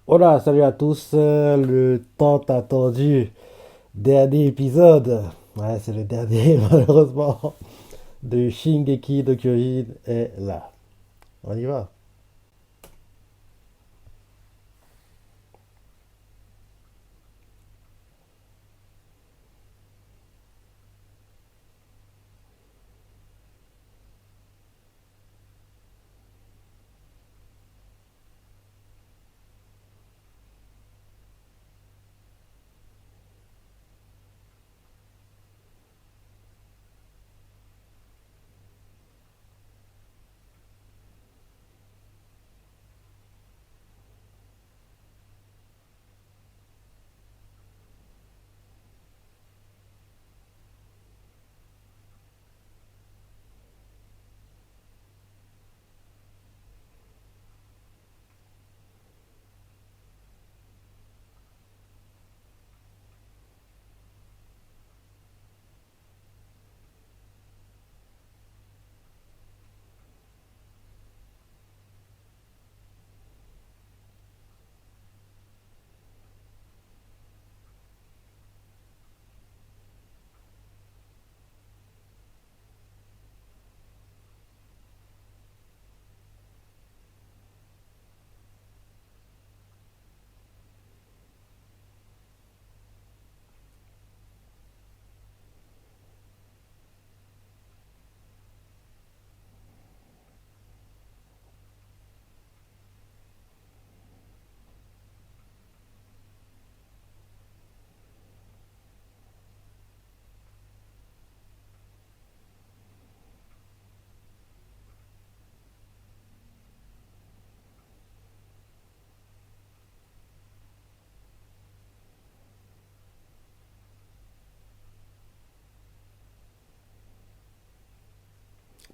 Hola, salut à tous. Le tant attendu dernier épisode. Ouais, c'est le dernier, malheureusement, de Shingeki no Kyojin est là. On y va.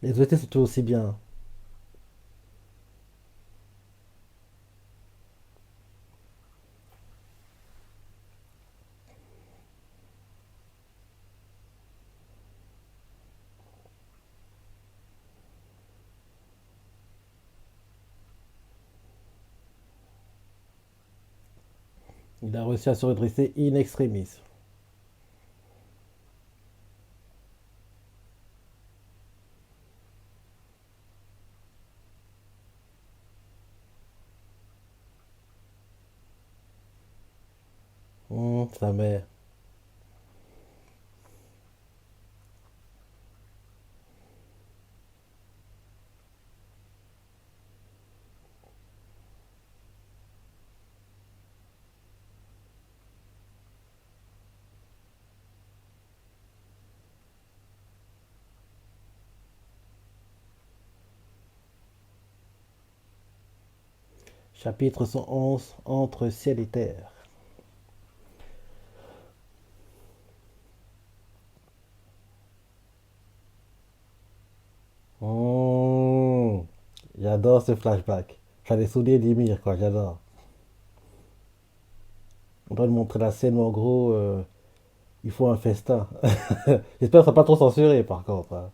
Les OST sont toujours aussi bien. Il a réussi à se redresser in extremis. Sa mère. Chapitre 111, entre ciel et terre. Mmh. J'adore ce flashback. Ça les souvenirs d'Ymir, quoi, j'adore. On doit nous montrer la scène où, en gros, il faut un festin. J'espère que ça sera pas trop censuré, par contre, hein.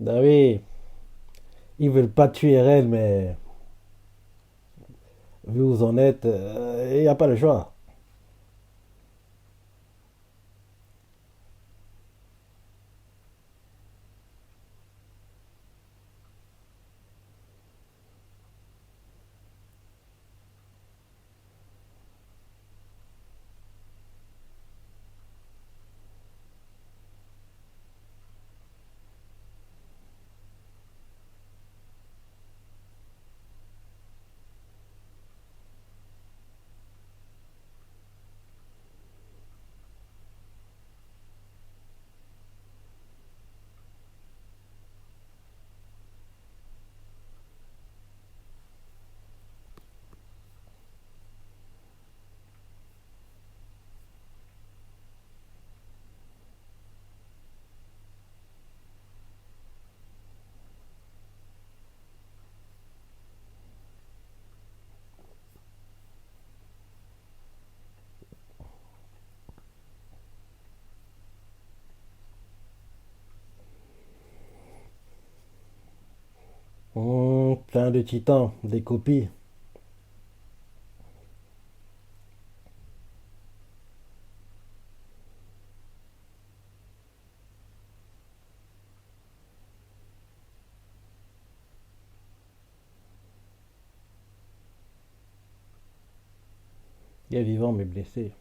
Ben oui, ils veulent pas tuer Ren, mais vu où vous en êtes, il n'y a pas le choix. plein de titans, des copies. Il est vivant mais blessé.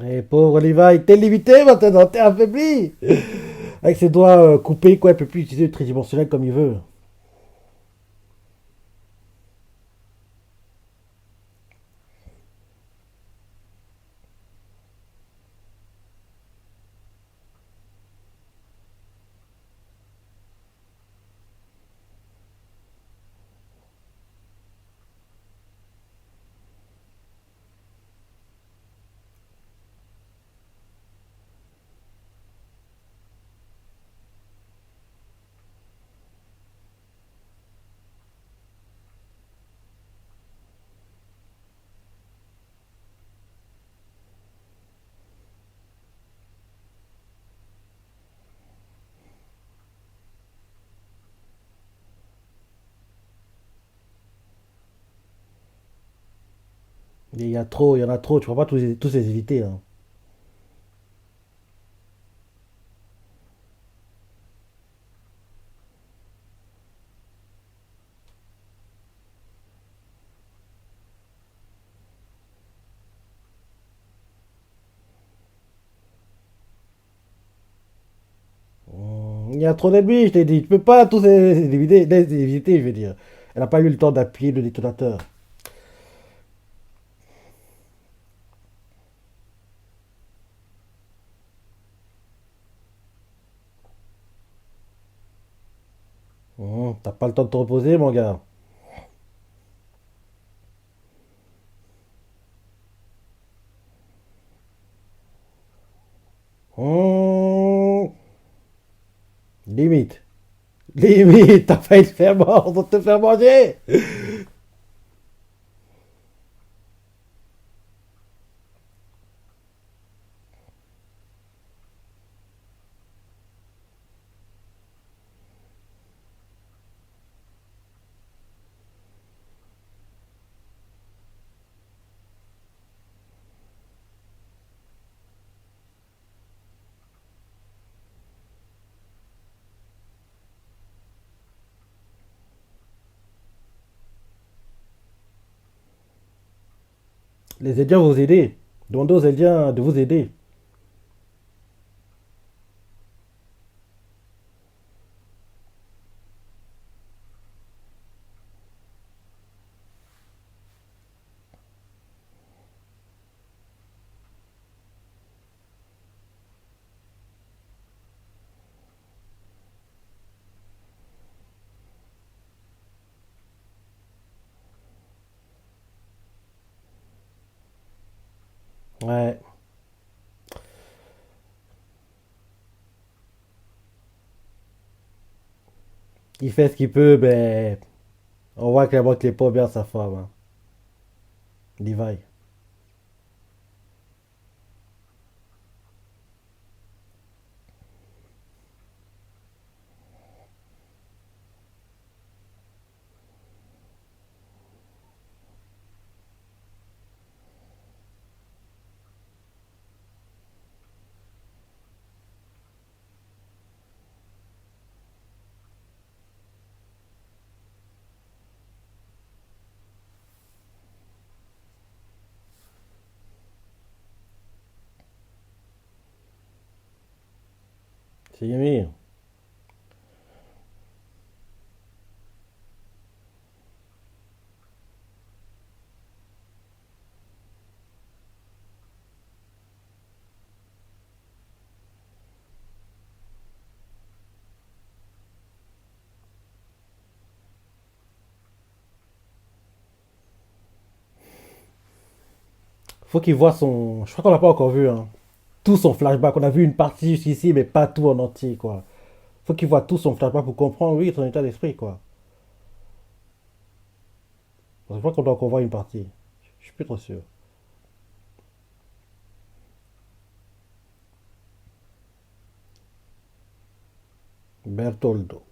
Et pauvre Levi, t'es limité maintenant, t'es affaibli. Avec ses doigts coupés, quoi, il peut plus utiliser le tridimensionnel comme il veut. Il y a trop, il y en a trop, tu peux pas tous les éviter, hein. Il y a trop d'ennemis, je t'ai dit. Tu peux pas tous les éviter, je veux dire. Elle n'a pas eu le temps d'appuyer le détonateur. T'as pas le temps de te reposer, mon gars. Hum, limite. Limite, t'as failli te faire mordre, te faire manger. Les Indiens vont vous aider. Demandez aux Indiens de vous aider. Ouais. Il fait ce qu'il peut, ben. On voit clairement qu'il est pas bien sa femme, hein. Levi. Sígueme. Faut qu'il voit son. Je crois qu'on l'a pas encore vu, hein. Tout son flashback. On a vu une partie jusqu'ici, mais pas tout en entier, quoi. Faut qu'il voit tout son flashback pour comprendre, oui, son état d'esprit, quoi. Je crois qu'on doit encore voir une partie. Je suis plus trop sûr. Bertoldo.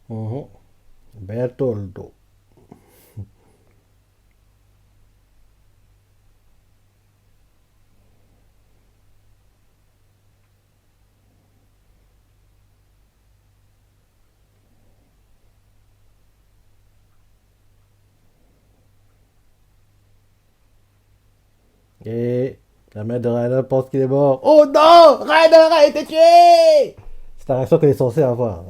Mhm. Bertoldo. Et la mère de Ryder pense qu'il est mort. Oh non! Ryder a été tué! C'est la réaction qu'elle est censée avoir.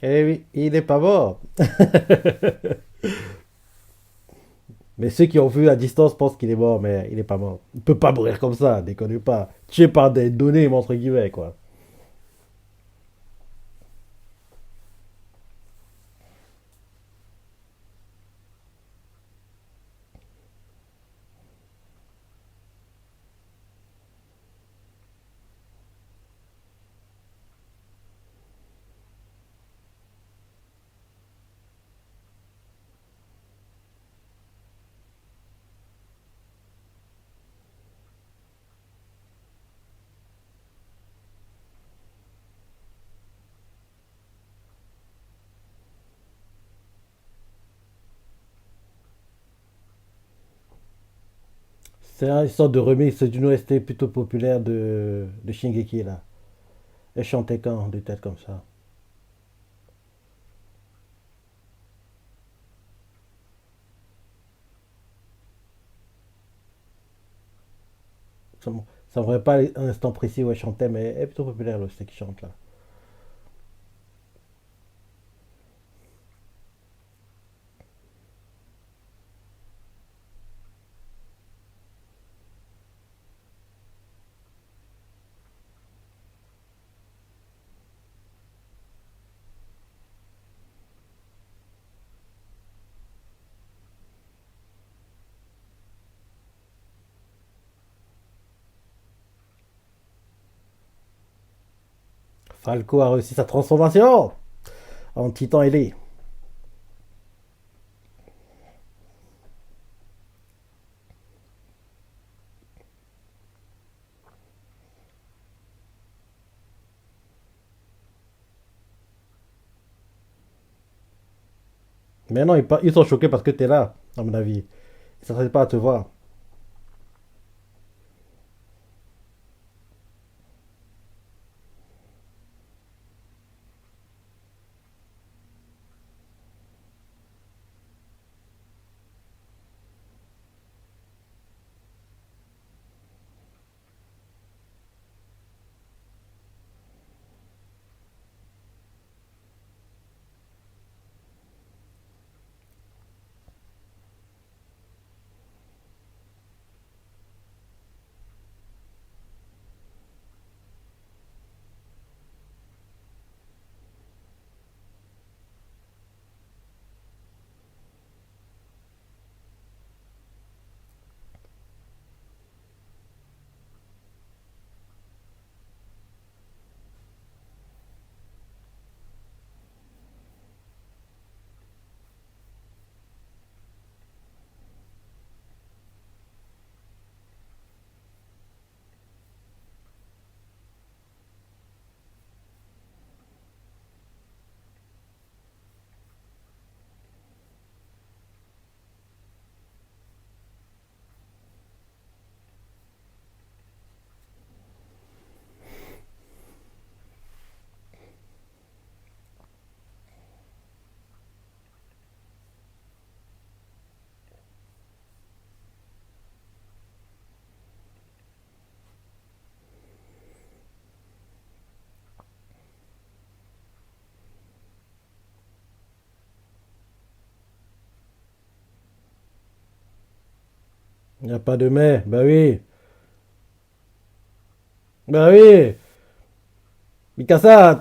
Eh oui, il n'est pas mort. Mais ceux qui ont vu à distance pensent qu'il est mort, mais il n'est pas mort. Il peut pas mourir comme ça, déconne pas. Tué par des données, entre guillemets, quoi. C'est une sorte de remix d'une OST plutôt populaire de Shingeki, là. Elle chantait quand, des têtes comme ça. Ça ne me pas un instant précis où elle chantait, mais elle est plutôt populaire, l'OST qui chante, là. Falco a réussi sa transformation en titan ailé. Mais non, ils sont choqués parce que t'es là, à mon avis. Ils ne s'attendaient pas à te voir. Il n'y a pas de mais. Bah oui. Bah oui. Mikasa,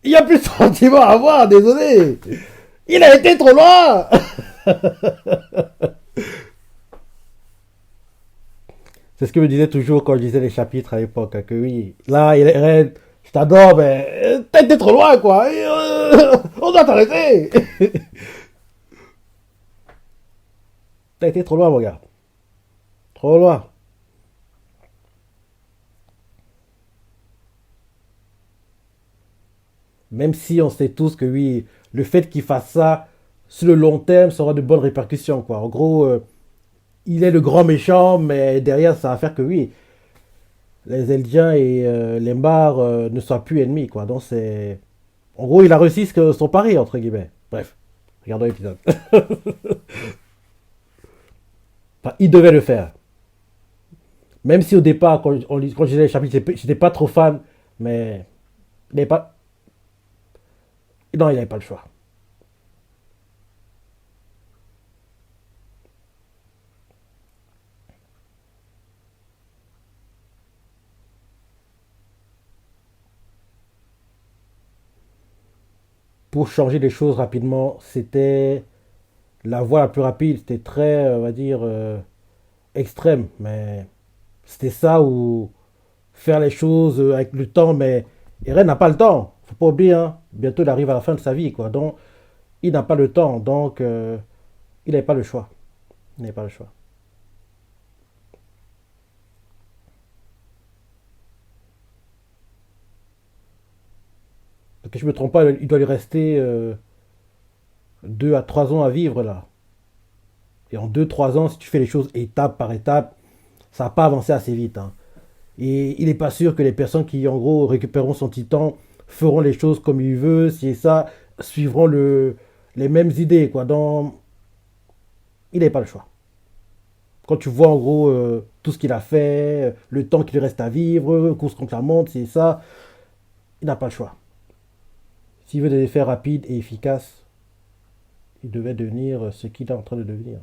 il n'y a plus de sentiments à avoir, désolé. Il a été trop loin. C'est ce que je me disais toujours quand je lisais les chapitres à l'époque, hein, que oui, là, il est Ren, je t'adore, mais t'as été trop loin, quoi. On doit t'arrêter. T'as été trop loin, mon gars. Trop loin. Même si on sait tous que oui, le fait qu'il fasse ça, sur le long terme, ça aura de bonnes répercussions, quoi. En gros, il est le grand méchant, mais derrière, ça va faire que oui, les Eldiens et les Mars ne soient plus ennemis, quoi. Donc c'est... En gros, il a réussi son pari, entre guillemets. Bref, regardons l'épisode. Enfin, il devait le faire. Même si au départ, quand je lisais les chapitres, j'étais pas trop fan, mais il n'avait pas... Non, il n'avait pas le choix. Pour changer les choses rapidement, c'était la voie la plus rapide. C'était très, on va dire, extrême. Mais c'était ça ou faire les choses avec le temps. Mais Eren n'a pas le temps. Faut pas oublier, hein. Bientôt, il arrive à la fin de sa vie, quoi. Donc, il n'a pas le temps. Donc, il n'avait pas le choix. Il n'avait pas le choix. Parce que je me trompe pas, il doit lui rester 2 à 3 ans à vivre, là. Et en 2 3 ans, si tu fais les choses étape par étape, ça va pas avancer assez vite, hein. Et il n'est pas sûr que les personnes qui, en gros, récupéreront son titan feront les choses comme il veut, si et ça, suivront les mêmes idées, quoi. Donc, il n'avait pas le choix. Quand tu vois, en gros, tout ce qu'il a fait, le temps qu'il lui reste à vivre, course contre la montre, c'est ça, il n'a pas le choix. S'il veut des effets rapides et efficaces, il devait devenir ce qu'il est en train de devenir.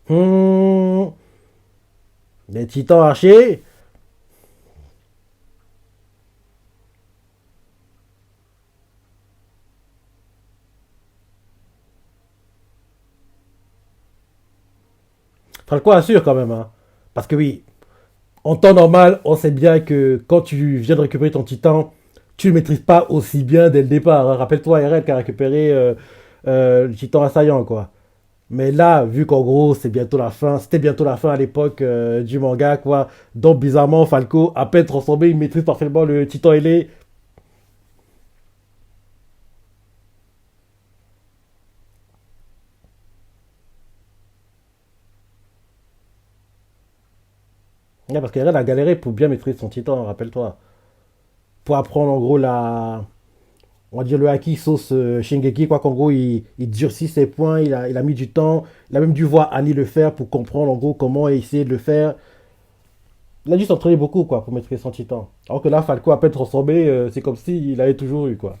Hmm, les titans archers. Falco assure quand même, hein. Parce que oui, en temps normal, on sait bien que quand tu viens de récupérer ton titan, tu ne le maîtrises pas aussi bien dès le départ, hein. Rappelle-toi RL qui a récupéré le titan assaillant, quoi. Mais là, vu qu'en gros, c'est bientôt la fin, c'était bientôt la fin à l'époque du manga, quoi. Donc, bizarrement, Falco, à peine transformé, il maîtrise parfaitement le titan ailé. Ouais, parce qu'Eren a galéré pour bien maîtriser son titan, rappelle-toi. Pour apprendre, en gros, on va dire le haki sauce Shingeki, quoi qu'en gros, il durcit ses points, il a mis du temps. Il a même dû voir Annie le faire pour comprendre, en gros, comment essayer de le faire. Il a dû s'entraîner beaucoup, quoi, pour maîtriser son titan. Alors que là, Falco, à peine transformé, c'est comme s'il avait toujours eu, quoi.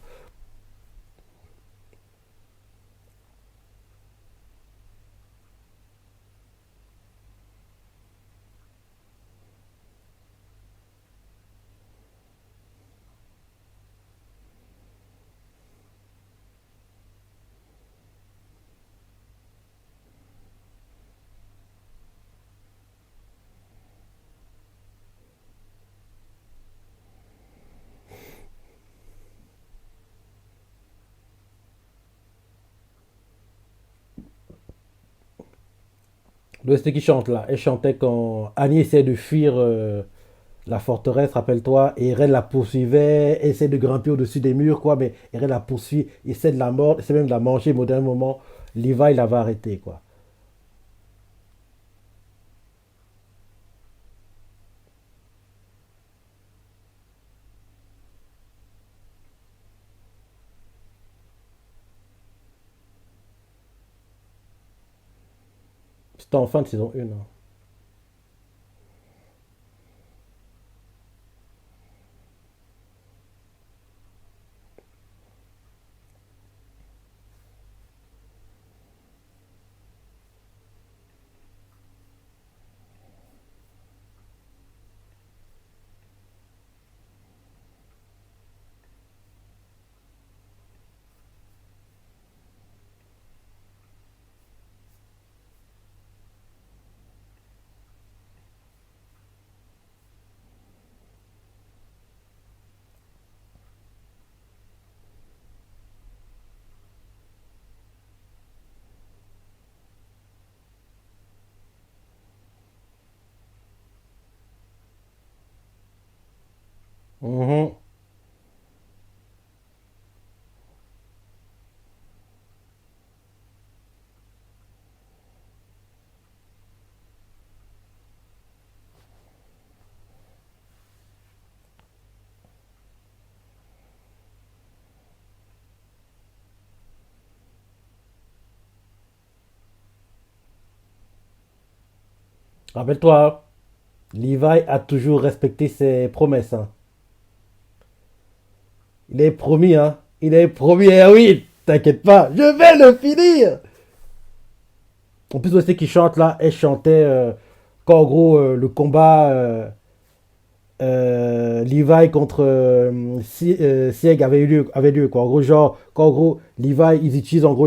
L'OST qui chante là, elle chantait quand Annie essaie de fuir la forteresse, rappelle-toi, et Eren la poursuivait, essaie de grimper au-dessus des murs, quoi, mais Eren la poursuit, essaie de la mordre, essaie même de la manger, mais au dernier moment, Levi l'avait arrêté, quoi. C'était en fin de saison 1. Hein. Mhm. Rappelle-toi, Levi a toujours respecté ses promesses. Hein. Il est promis, hein. Il est promis, eh oui, t'inquiète pas, je vais le finir. En plus, aussi qu'il chante là, elle chantait quand en gros le combat Levi contre Sieg avait lieu quoi. En gros, genre, quand en gros Levi, ils utilisent en gros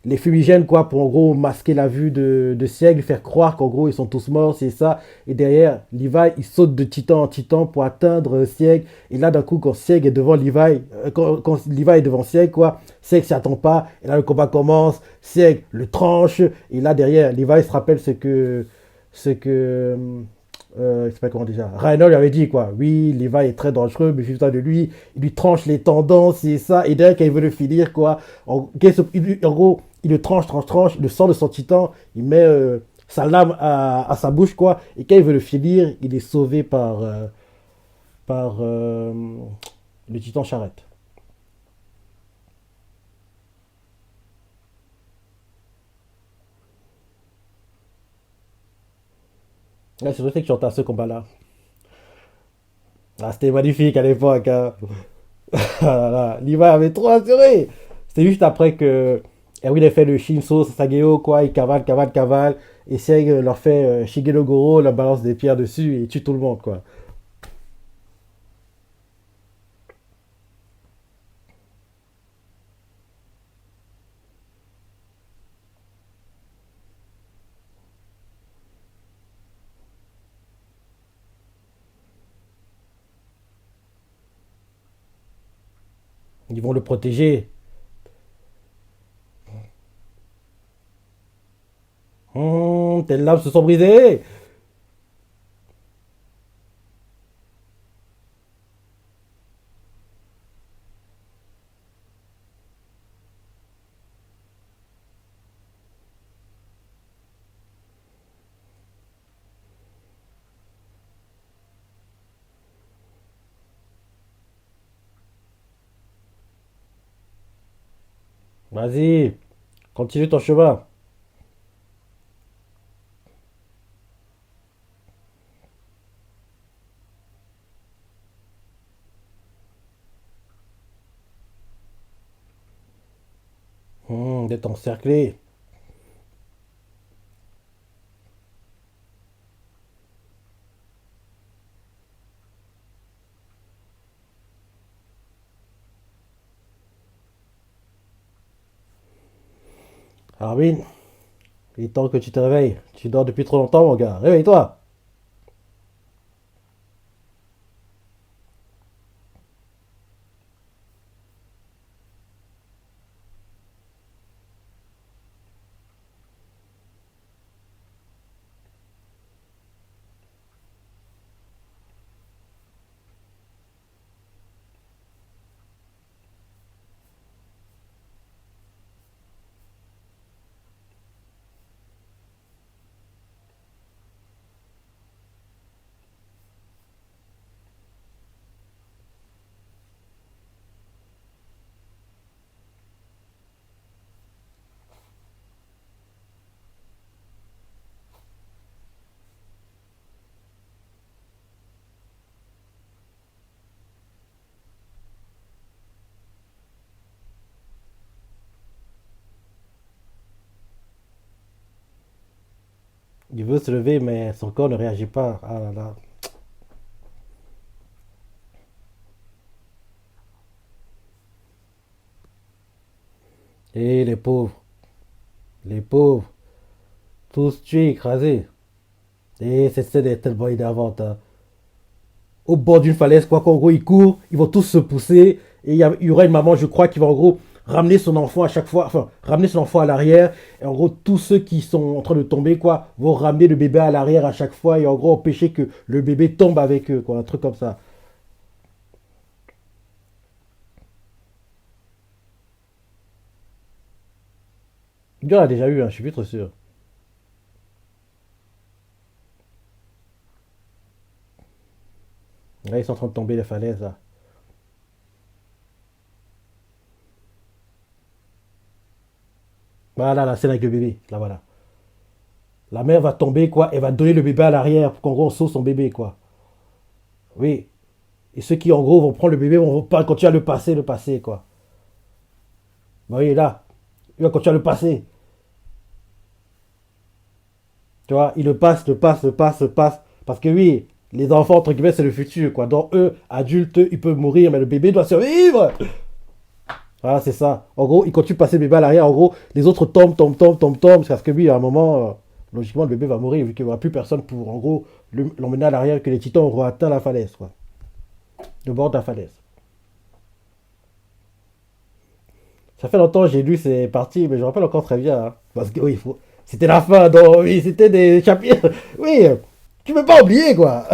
les fumigènes quoi pour en gros masquer la vue de Sieg, lui faire croire qu'en gros ils sont tous morts, c'est ça. Et derrière, Levi il saute de titan en titan pour atteindre Sieg. Et là d'un coup quand Sieg est devant Levi, quand Levi est devant Sieg quoi, Sieg s'y attend pas. Et là le combat commence, Sieg le tranche. Et là derrière, Levi se rappelle ce que je sais pas comment déjà. Reinhold lui avait dit quoi. Oui, Levi est très dangereux, mais juste de lui, il lui tranche les tendons, c'est ça. Et derrière, quand il veut le finir quoi, en gros, il le tranche, tranche, tranche, il le sort de son titan, il met sa lame à sa bouche quoi. Et quand il veut le finir, il est sauvé par le titan charrette. Ouais, c'est vrai que tu entends ce combat-là. Ah, c'était magnifique à l'époque. Hein. Ah là là, Levi avait trop assuré. C'était juste après que Erwin a fait le Shinso Sasageo, quoi. Il cavale, cavale, cavale. Et Seg leur fait Shigeno Goro, leur balance des pierres dessus et il tue tout le monde, quoi. Ils vont le protéger. Tes lames se sont brisées. Vas-y, continue ton chemin. D'être encerclé. Armin, il est temps que tu te réveilles. Tu dors depuis trop longtemps, mon gars. Réveille-toi. Il veut se lever, mais son corps ne réagit pas. Ah là là. Et les pauvres, tous tués, écrasés. Et cette scène est tellement énervante, hein. Au bord d'une falaise, quoi qu'en gros, ils courent, ils vont tous se pousser. Et il y aura une maman, je crois, qui va en gros ramener son enfant à chaque fois, enfin, ramener son enfant à l'arrière. Et en gros, tous ceux qui sont en train de tomber, quoi, vont ramener le bébé à l'arrière à chaque fois. Et en gros, empêcher que le bébé tombe avec eux, quoi. Un truc comme ça. Il y en a déjà eu, hein, je suis plus trop sûr. Là, ils sont en train de tomber les falaises, là. Voilà, la scène avec le bébé. Là, voilà. La mère va tomber, quoi, et va donner le bébé à l'arrière pour qu'en gros, on sauve son bébé, quoi. Oui. Et ceux qui, en gros, vont prendre le bébé vont pas continuer à le passer, quoi. Bah oui, là, il va continuer à le passer. Tu vois, il le passe, le passe, le passe, le passe. Parce que oui, les enfants, entre guillemets, c'est le futur, quoi. Donc eux, adultes, ils peuvent mourir, mais le bébé doit survivre. Voilà, c'est ça. En gros, il continue de passer le bébé à l'arrière. En gros, les autres tombent, tombent, tombent, tombent, tombent. Parce que oui, à un moment, logiquement, le bébé va mourir, vu qu'il n'y aura plus personne pour, en gros, l'emmener à l'arrière, que les titans auront atteint la falaise, quoi. Le bord de la falaise. Ça fait longtemps que j'ai lu ces parties, mais je me rappelle encore très bien, hein. Parce que oui, c'était la fin, donc oui, c'était des chapitres. Oui, tu peux pas oublier, quoi.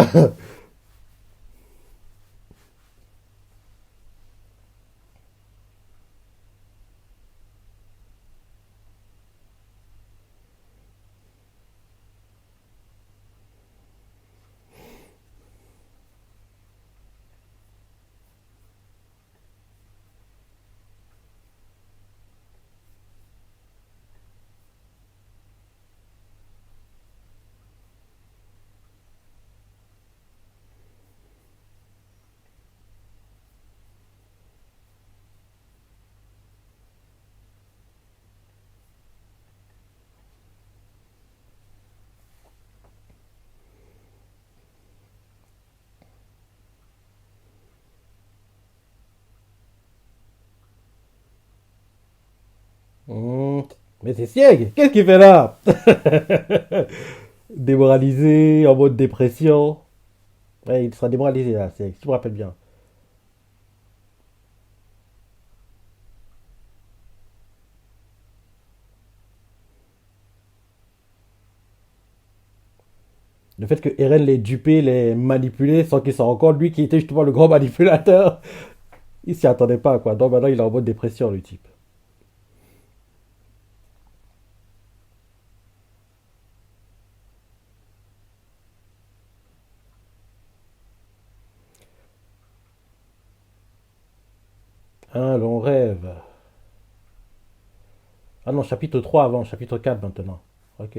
Hmm, mais c'est Sieg, qu'est-ce qu'il fait là? Démoralisé, en mode dépression. Ouais, il sera démoralisé là, Sieg, si tu me rappelles bien. Le fait que Eren l'ait dupé, l'ait manipulé sans qu'il s'en rende compte, lui qui était justement le grand manipulateur, il s'y attendait pas, quoi. Donc maintenant il est en mode dépression, le type. Un long rêve. Ah non, chapitre 3 avant, chapitre 4 maintenant. Ok.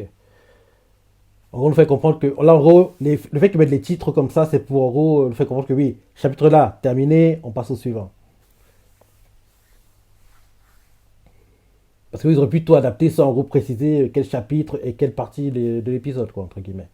En gros, on nous fait comprendre que, là, en gros, le fait qu'ils mettent les titres comme ça, c'est pour, en gros, le fait comprendre que oui, chapitre là, terminé, on passe au suivant. Parce qu'ils auraient pu tout adapter sans, en gros, préciser quel chapitre et quelle partie de l'épisode, quoi, entre guillemets.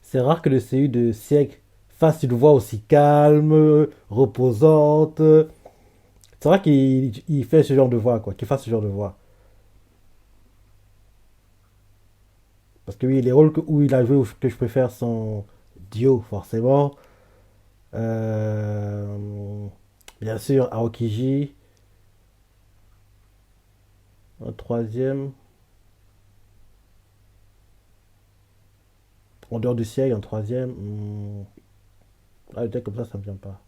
C'est rare que le CU de siècle fasse une voix aussi calme, reposante. C'est rare qu'il fait ce genre de voix, quoi, qu'il fasse ce genre de voix. Parce que oui, les rôles où il a joué que je préfère sont Dio, forcément. Euh, Bien sûr, Aokiji. Un troisième. En dehors du ciel, un troisième. Ah, peut-être comme ça me vient pas.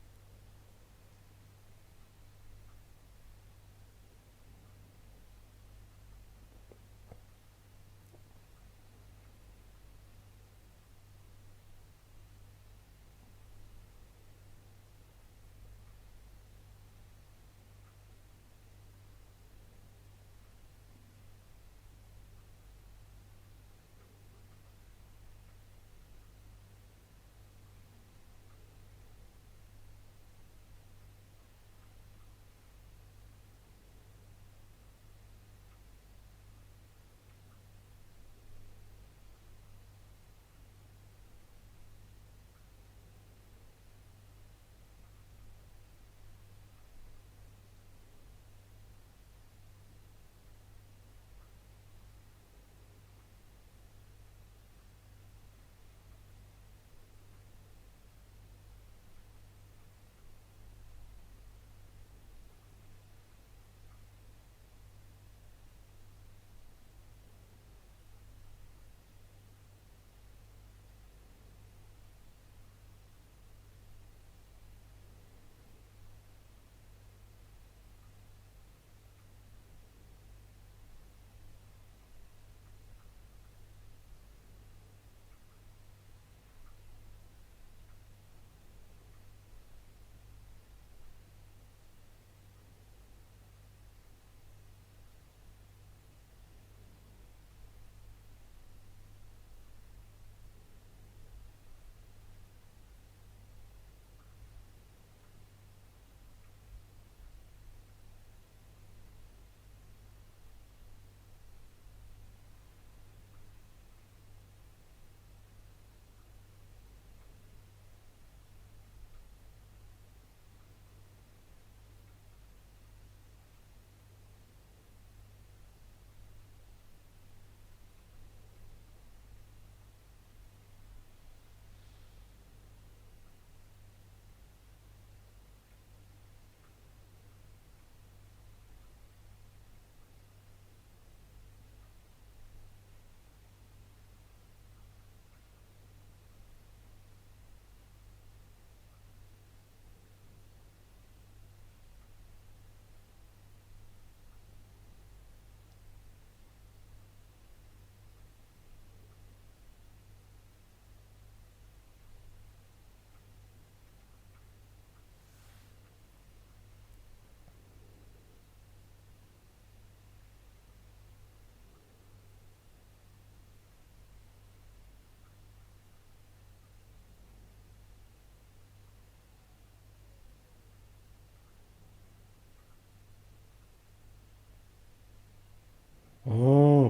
Hmm.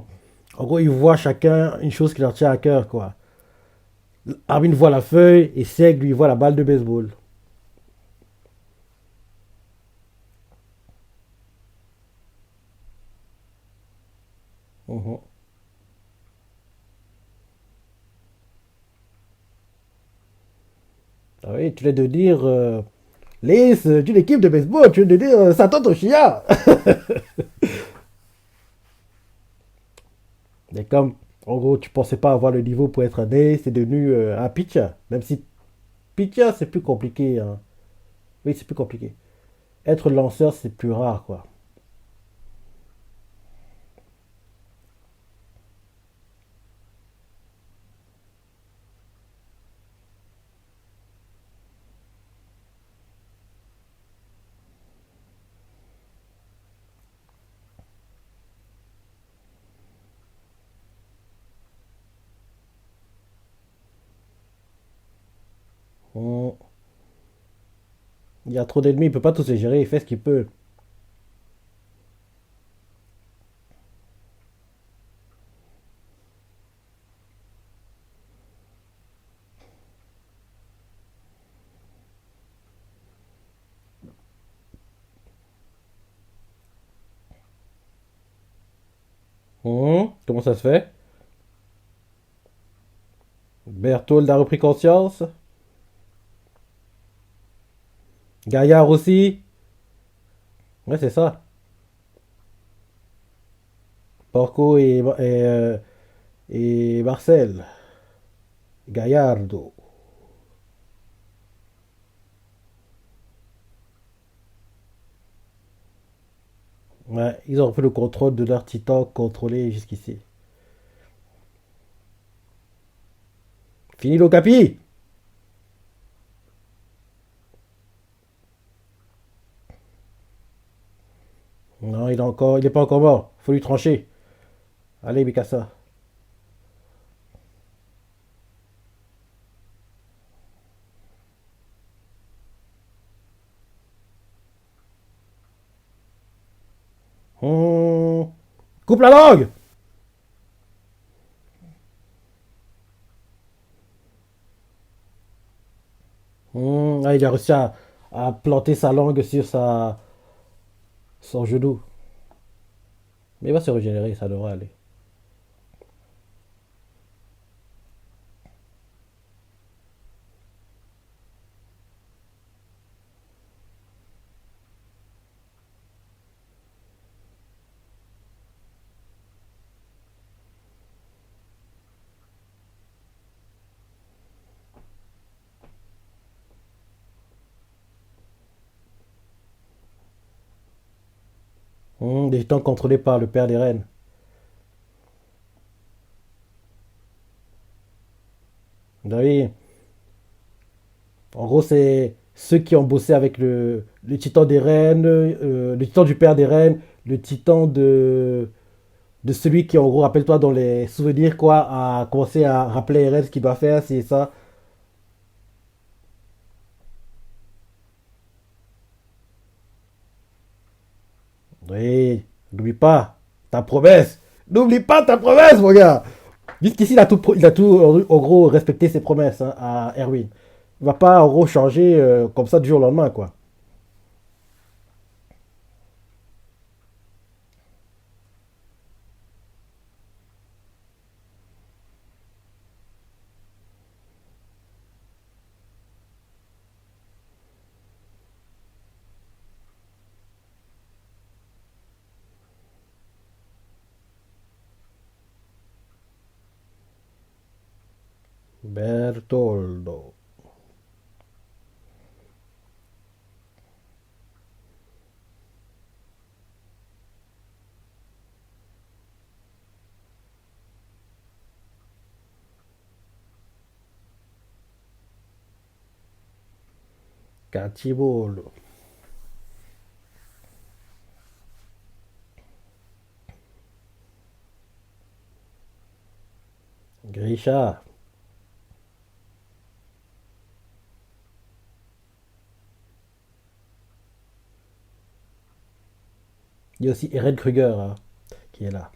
En gros, ils voient chacun une chose qui leur tient à cœur, quoi. Armin voit la feuille et Seg lui voit la balle de baseball. Mhm. Ah oui, tu viens de dire l'ace d'une équipe de baseball, tu viens de dire Satan Toshiya. Mais comme, en gros, tu pensais pas avoir le niveau pour être un ace, c'est devenu un pitcher. Même si pitcher, c'est plus compliqué, hein. Oui, c'est plus compliqué. Être lanceur, c'est plus rare, quoi. Hmm. Il y a trop d'ennemis, il peut pas tous les gérer, il fait ce qu'il peut. Hmm. Comment ça se fait? Berthold a repris conscience. Gaillard aussi. Ouais, c'est ça. Porco et Marcel. Gallardo. Ouais, ils ont repris le contrôle de leur titan contrôlé jusqu'ici. Fini l'Ocapi. Non, il est pas encore mort. Faut lui trancher. Allez, Mikasa. Hmm. Coupe la langue. Ah, il a réussi à planter sa langue sur son genou. Mais il va se régénérer, ça devrait aller. Des titans contrôlés par le père des reines. Bah oui. En gros, c'est ceux qui ont bossé avec le titan des reines, le titan du père des reines, le titan de celui qui, en gros, rappelle-toi dans les souvenirs, quoi, a commencé à rappeler les reines ce qu'il doit faire, c'est ça. Oui, n'oublie pas ta promesse. N'oublie pas ta promesse, mon gars. Jusqu'ici, il a tout en gros, respecté ses promesses hein, à Erwin. Il va pas, en gros, changer comme ça du jour au lendemain, quoi. Bertoldo. Cacibolo. Grisha. Il y a aussi Eren Kruger hein, qui est là.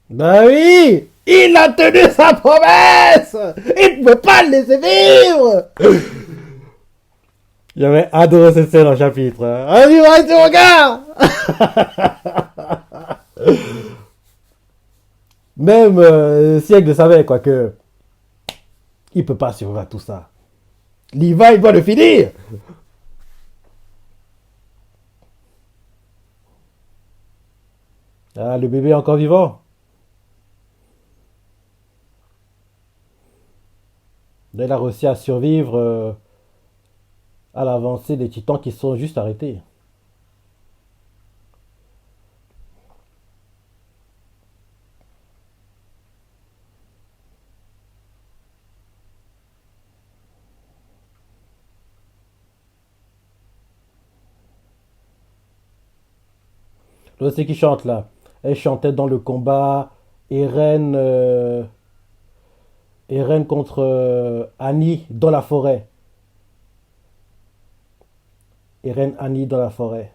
Bah oui, il a tenu sa promesse. Il ne peut pas le laisser vivre. J'avais adoré cette scène en chapitre. Vas-y, vas-y, mon gars. Même Siècle savait quoi que il peut pas survivre à tout ça. Levi, il doit le finir. Ah, le bébé est encore vivant. Là, il a réussi à survivre à l'avancée des titans qui sont juste arrêtés. L'autre, c'est qui chante là. Elle chantait dans le combat Eren, Eren contre Annie dans la forêt. Eren, Annie dans la forêt.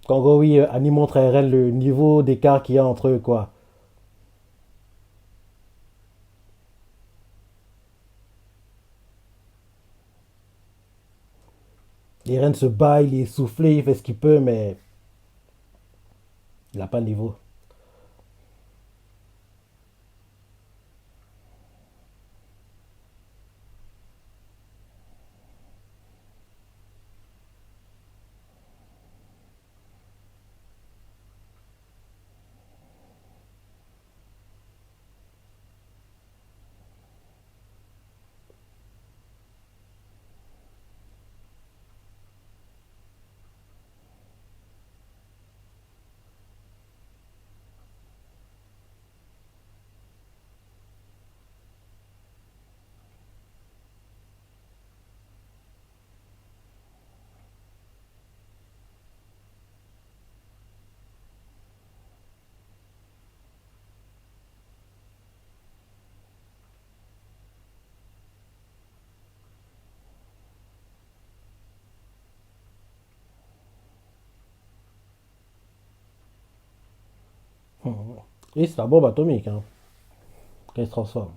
En gros, oui, Annie montre à Eren le niveau d'écart qu'il y a entre eux, quoi. Eren se bat, il est essoufflé, il fait ce qu'il peut, mais il n'a pas le niveau. Et c'est la bombe atomique, hein, quand il se transforme.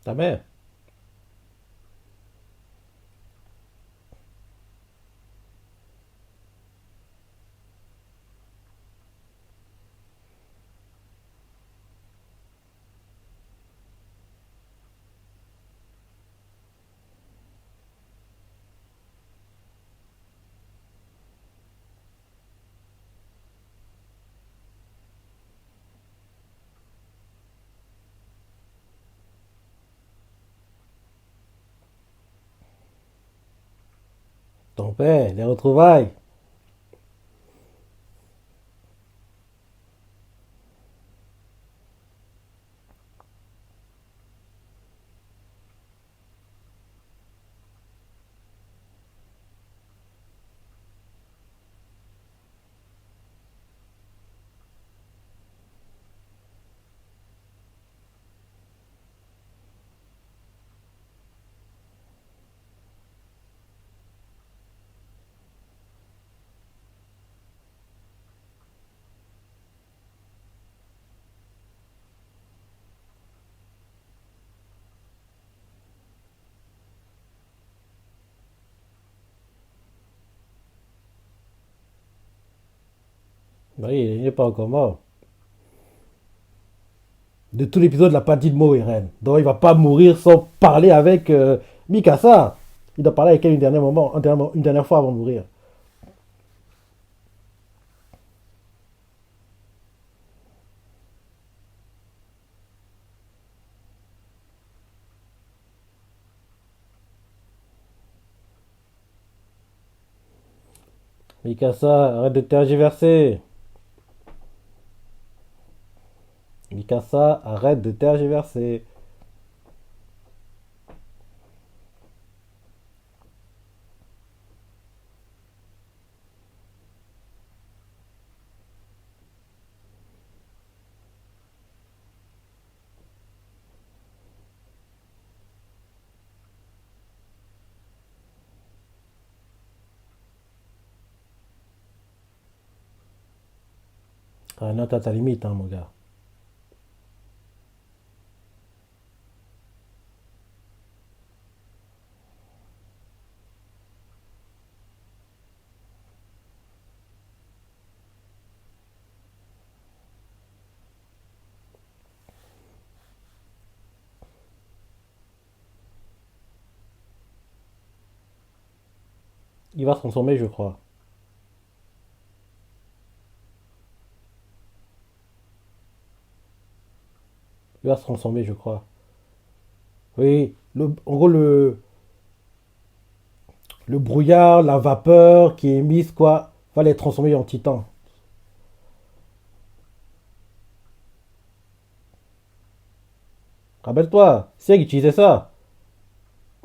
Ta mère. Ton père, les retrouvailles. Oui, il n'est pas encore mort. De tout l'épisode, il n'a pas dit de mot, Eren. Donc il va pas mourir sans parler avec Mikasa. Il doit parler avec elle une dernière fois avant de mourir. Mikasa, arrête de tergiverser. Mikasa, arrête de tergiverser. Ah, non, t'as ta limite, hein, mon gars. Il va se transformer, je crois. Il va se transformer, je crois. Oui, en gros, le brouillard, la vapeur qui est émise, quoi, va les transformer en titan. Rappelle-toi, Sieg utilisait ça.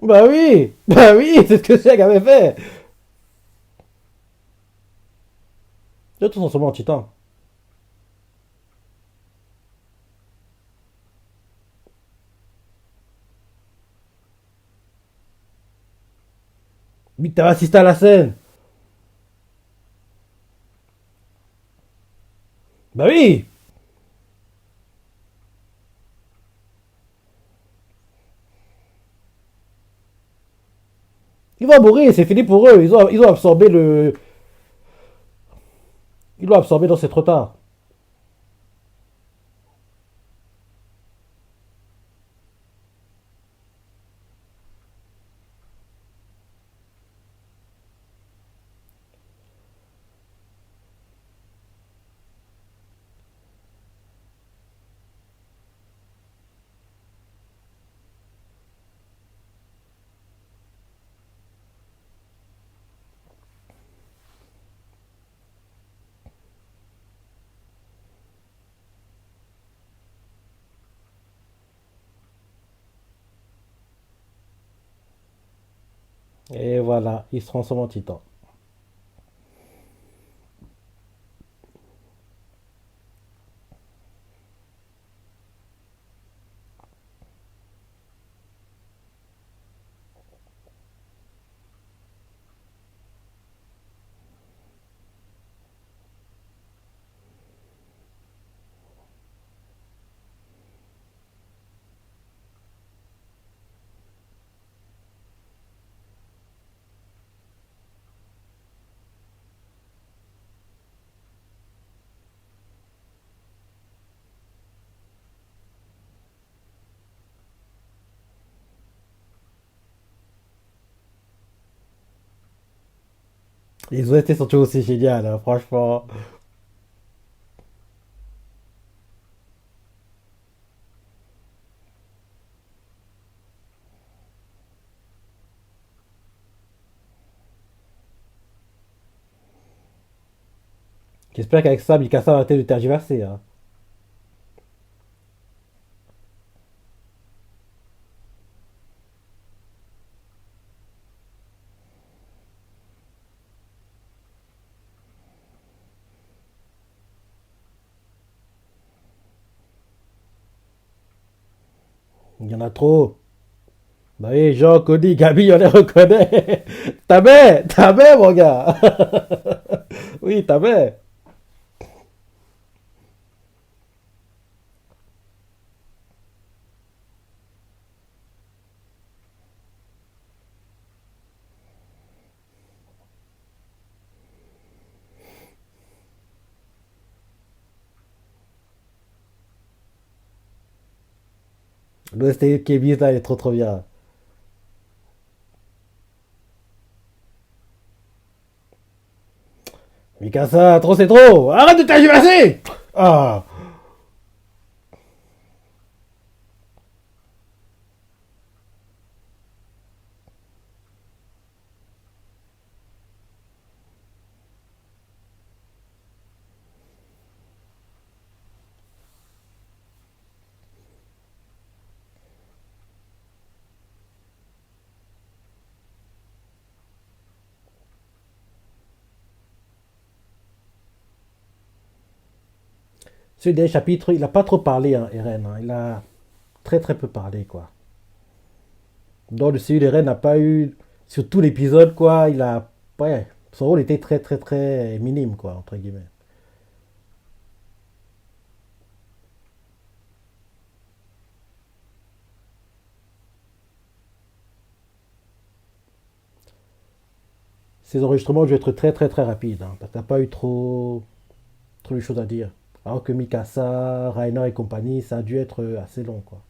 Bah oui, bah oui, c'est ce que Sieg avait fait. Il a tout transformé en titan. Mais t'as assisté à la scène. Bah oui, ils vont mourir, c'est fini pour eux. Ils ont absorbé le. Ils l'ont absorbé, donc c'est trop tard. Et voilà, ils se transforment en titan. Les OST sont toujours aussi géniales, hein, franchement. J'espère qu'avec ça, Mikasa va arrêter de tergiverser, hein. Il y en a trop. Bah oui, Jean, Cody, Gabi, on les reconnaît. Ta mère, mon gars. Oui, ta mère. L'OST Kebis, là, il est trop trop bien. Mikasa, trop c'est trop. Arrête de tergiverser. Ah. Ce dernier chapitre, il a pas trop parlé, hein, Eren, hein. Il a très très peu parlé, quoi. Dans le celui d'Eren n'a pas eu. Sur tout l'épisode, quoi, il a. Ouais, son rôle était très très très minime, quoi, entre guillemets. ces enregistrements ont dû être très très très rapides, hein, parce que t'as pas eu trop de choses à dire. Alors que Mikasa, Rainer et compagnie, ça a dû être assez long, quoi.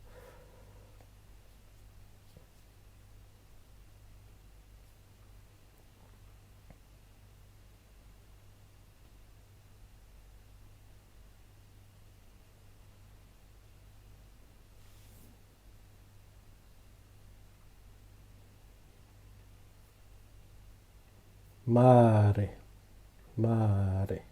Mare, mare.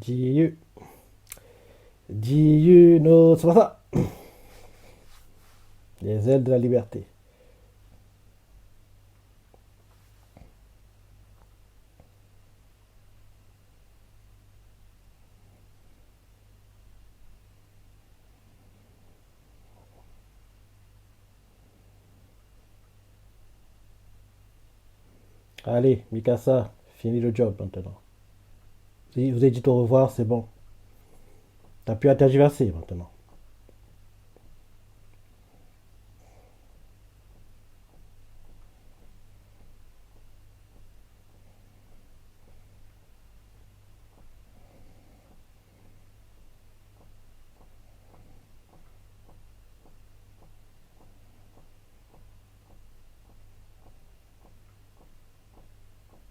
Jiyu, Jiyu no Tsubasa. Les ailes de la liberté. Allez, Mikasa, finis le job maintenant. Si vous avez dit au revoir, c'est bon. T'as pu intergiverser maintenant.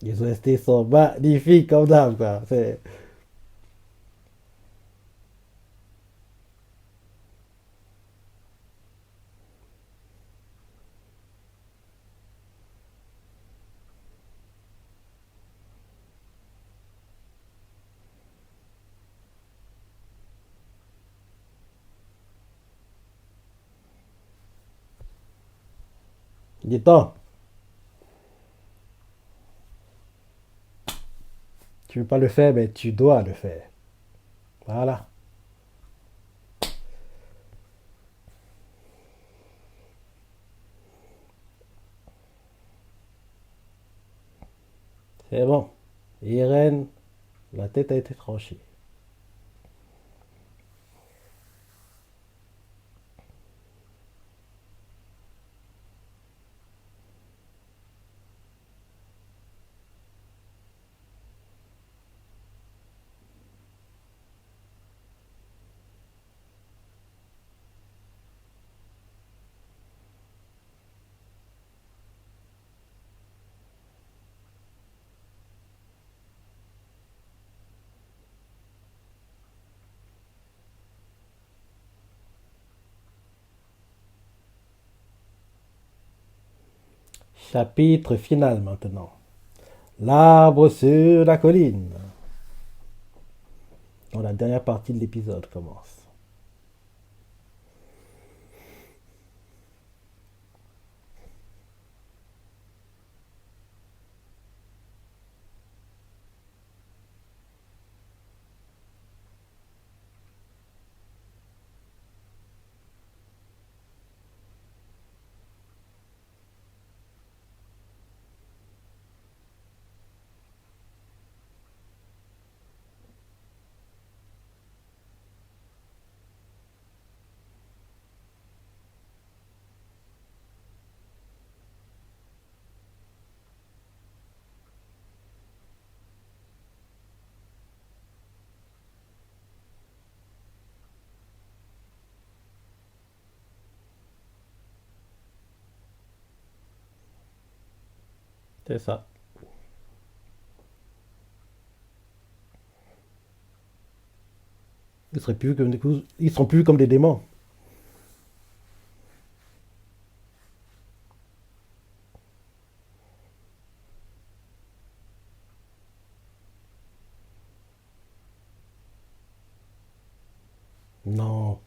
Les OST sont magnifiques comme d'hab, quoi. C'est... Il est temps. Tu veux pas le faire, mais tu dois le faire. Voilà. C'est bon. Irène, la tête a été tranchée. Chapitre final maintenant. L'arbre sur la colline. Dont la dernière partie de l'épisode commence. C'est ça. Ils seront plus comme des démons. Non.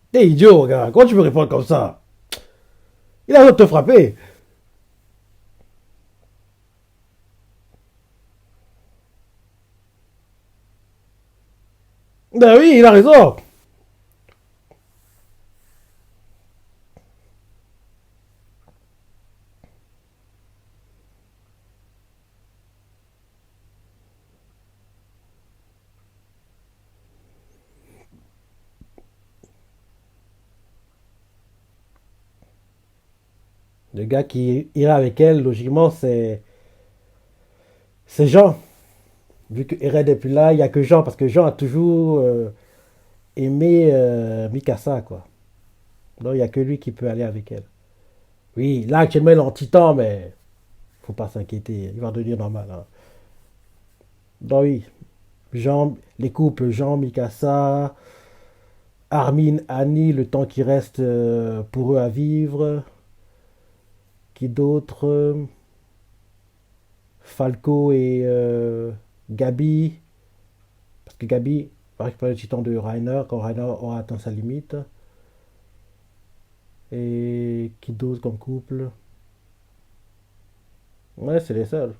T'es idiot, gars. Comment tu peux répondre comme ça? Il a le droit de te frapper. Ben oui, il a raison. Le gars qui ira avec elle, logiquement, c'est Jean. Vu que Eren n'est plus là, il n'y a que Jean, parce que Jean a toujours aimer Mikasa, quoi. Donc il n'y a que lui qui peut aller avec elle. Oui, là actuellement il est en titan, mais faut pas s'inquiéter, il va devenir normal, hein. Donc oui, les couples Jean, Mikasa, Armin, Annie, le temps qui reste pour eux à vivre. Qui d'autre? Falco et Gabi. Parce que Gabi va récupérer le titan de Rainer quand Rainer aura atteint sa limite. Et qui d'autre comme couple? Ouais, c'est les seuls.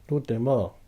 Tout est mort.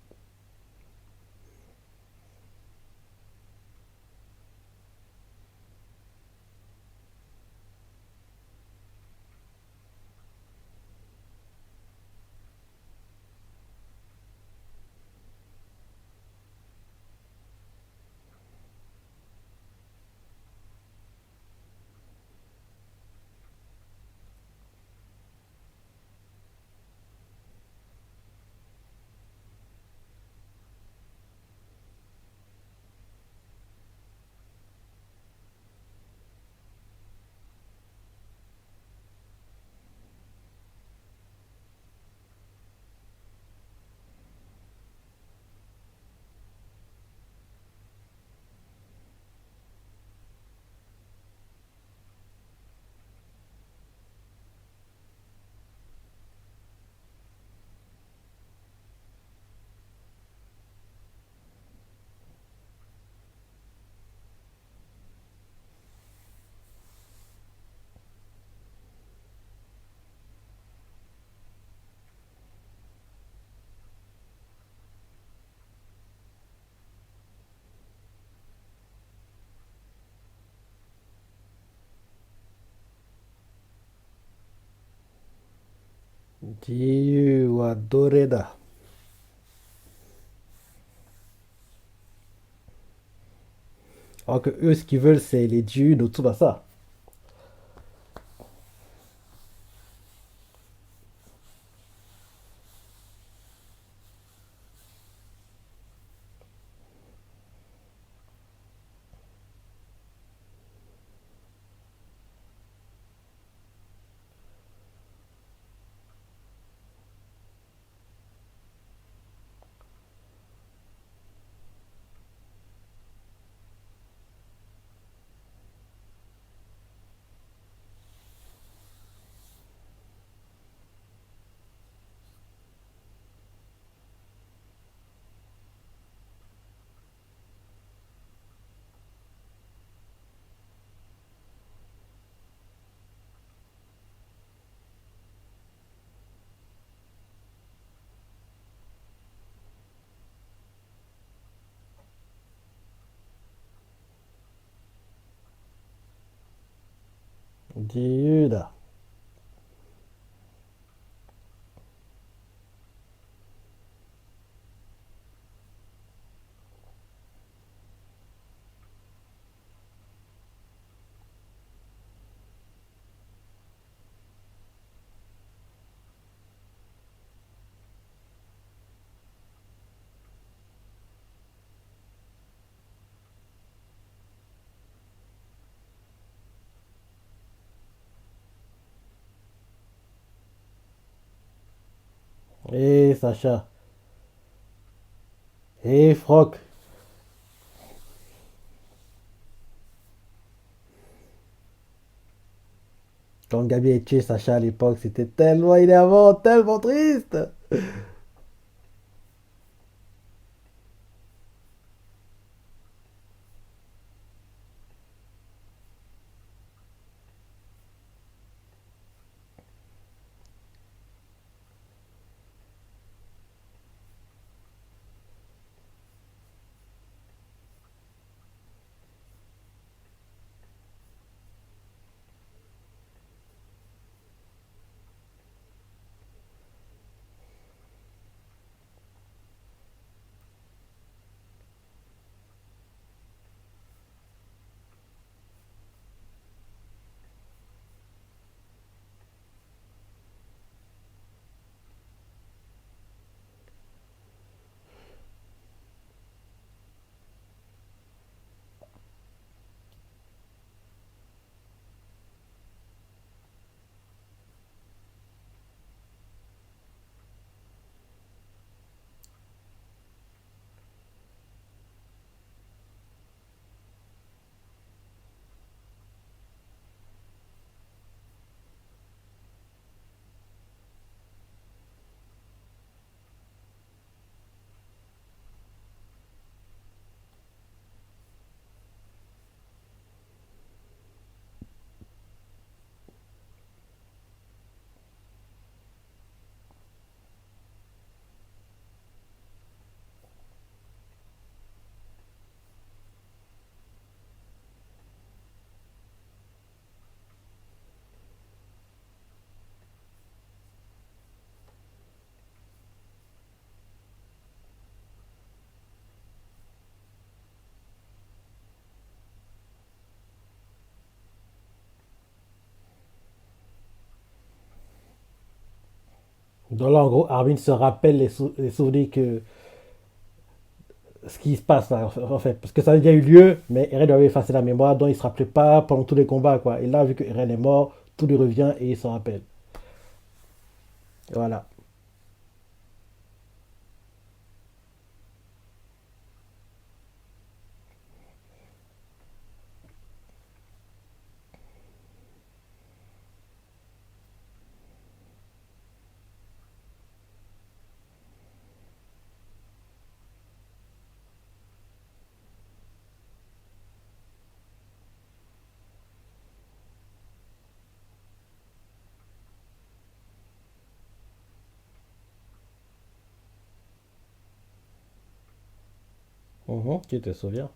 Dieu wa Doreda. Alors que eux, ce qu'ils veulent, c'est les dieux de Tsubasa. Dieu da. Hé Sacha. Hé Froc. Quand Gabi a tué Sacha à l'époque, c'était tellement énervant, tellement triste. Donc là, en gros, Armin se rappelle les souvenirs que ce qui se passe là, en fait. Parce que ça a déjà eu lieu, mais Eren doit effacer la mémoire, donc il ne se rappelait pas pendant tous les combats, quoi. Et là, vu que Eren est mort, tout lui revient et il s'en rappelle. Voilà. Mhm, tu te souviens.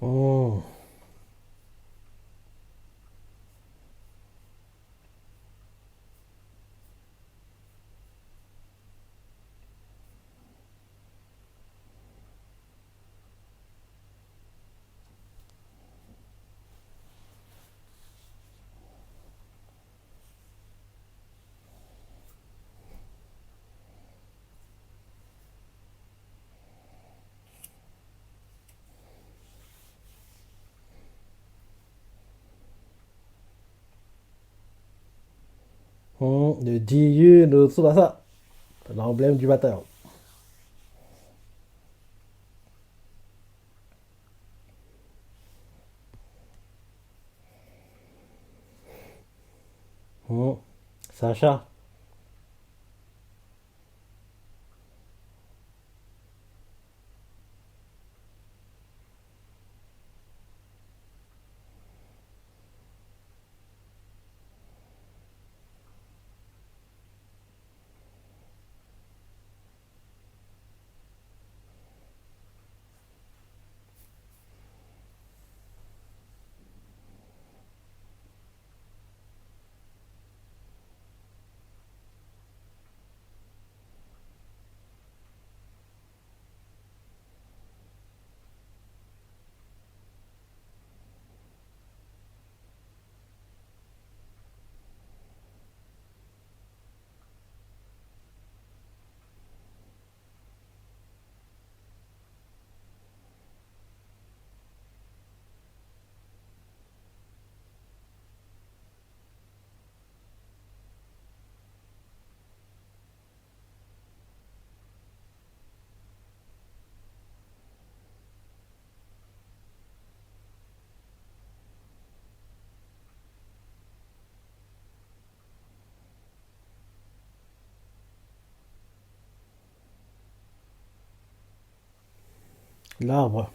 Mhm. Mhm. Le Jiyu no Tsubasa, l'emblème du bataillon. Mhm. Sacha. L'arbre.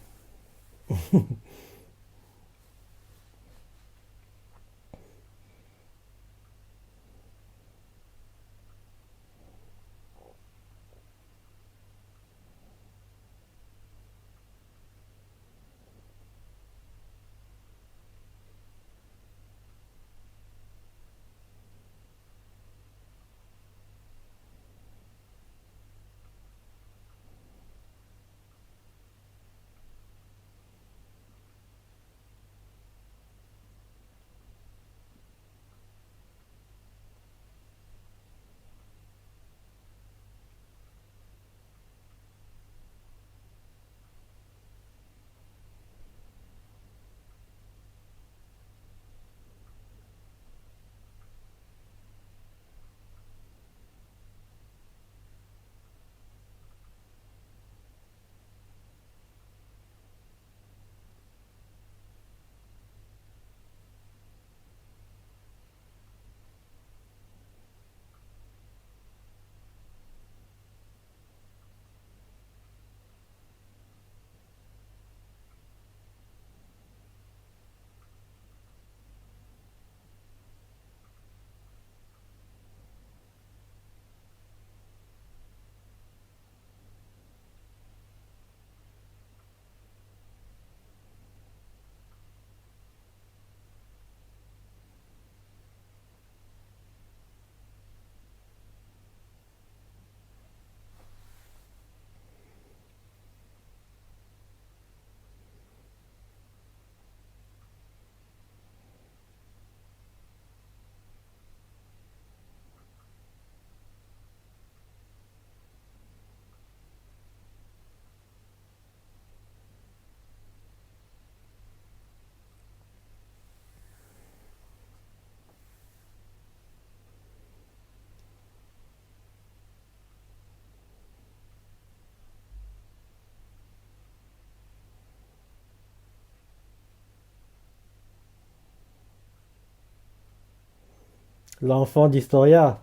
L'enfant d'Historia.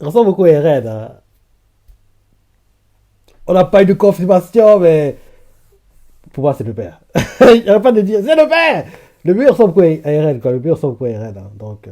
Il ressemble beaucoup à Eren, hein. On n'a pas eu de confirmation, mais pour moi, c'est le père. Il n'y a pas de dire, c'est le père. Le mur ressemble beaucoup à Eren, quoi. Le mur ressemble beaucoup à Eren, hein. Donc,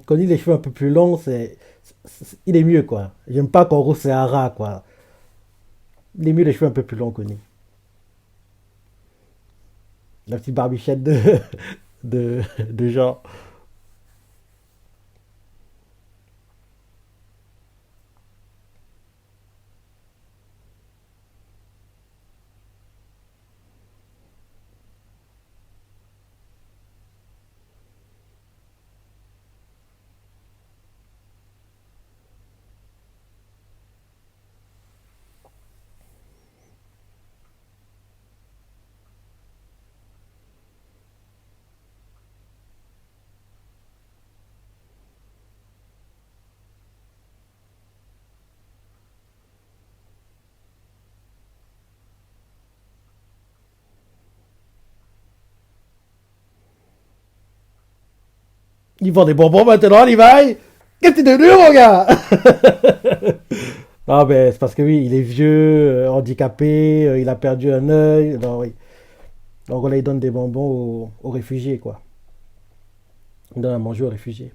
Connie, les cheveux un peu plus longs, il est mieux, quoi. J'aime pas qu'on rousse Sahara, quoi. Il est mieux les cheveux un peu plus longs, Connie. La petite barbichette de Jean. Ils vendent des bonbons maintenant, Levi. Qu'est-ce que t'es devenu, mon gars? Ah, ben, c'est parce que oui, il est vieux, handicapé, il a perdu un œil. Non, oui. Donc là, il donne des bonbons aux réfugiés, quoi. Il donne à manger aux réfugiés.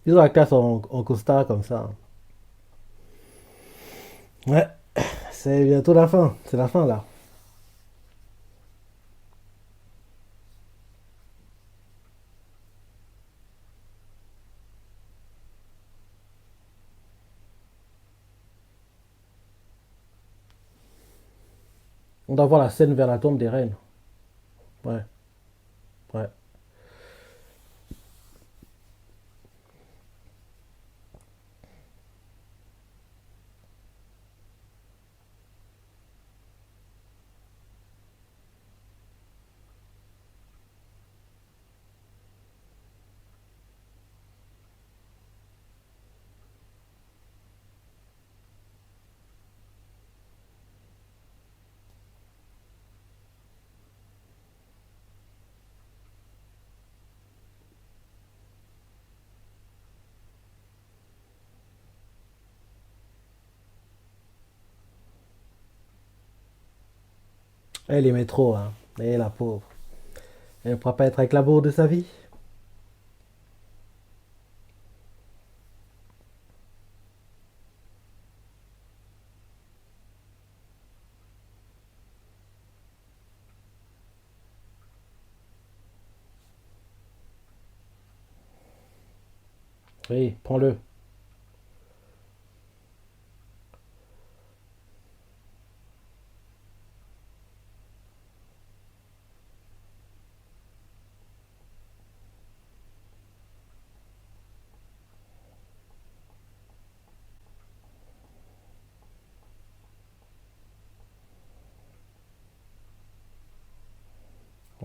Ils ont la classe en costard comme ça. Ouais, c'est bientôt la fin. C'est la fin, là. On doit voir la scène vers la tombe des reines. Ouais, ouais. Elle aimait trop, hein. Et la pauvre. Elle ne pourra pas être avec l'amour de sa vie. Oui, prends-le.